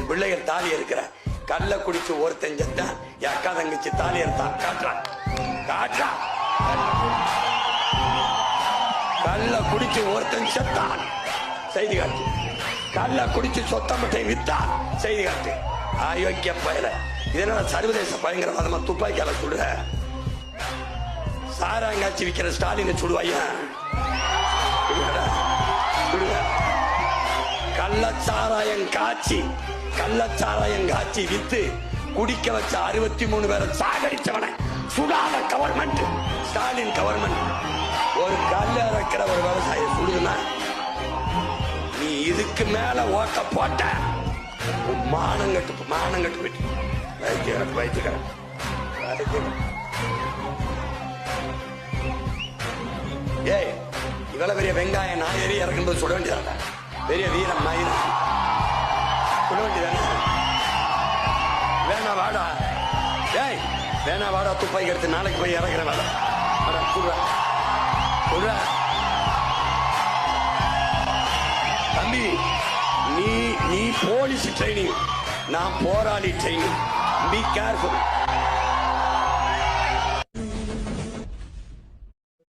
என் பிள்ளைகள் தாலி இருக்கிற கல்ல குடிச்சு ஒருத்தன் செத்தான், என் அக்கா தங்கச்சி தாலி எடுத்தான். காட்டுறான் காட்டுறான். கல்ல குடிச்சு ஒருத்தன் செத்தான், செய்தி காட்டு. கல்ல குடிச்சு சொத்தமட்டை வித்தான், செய்தி காட்டு. அயோக்கிய பயல, இதனால சர்வதேச பயங்கரவாதமா துப்பாக்கியால சுடுற. சாராங்காட்சி விற்கிற ஸ்டாலினை சுடுவாயா? கள்ளச்சாராயம் காட்சி வித்து குடிக்க வச்ச 63 பேரை சாகடிச்சவன சுடாத கவர்மெண்ட் ஸ்டாலின் கவர்மெண்ட். ஒரு கல்ல இறக்கிற ஒரு விவசாயி சுடுனா நீ இதுக்கு மேல ஓட்ட போட்ட மானங்கட்டு போயிட்டு வைத்துக்கிறேன். ஏய், இவ்வளவு பெரிய வெங்காயம் நான் ஏறி இறக்கும்போது சுட வேண்டியதாங்க. பெரிய வீரம் மயிரம் சுட வேண்டியதானே. வேணா வாடா, ஏய் வேணா வாடா, துப்பாக்கி எடுத்து நாளைக்கு போய் இறக்குறேன். வாடா வாடா, சொல்ற தம்பி. நீ போலீஸ் ட்ரைனிங், நான் போராளி ட்ரைனிங். Be careful.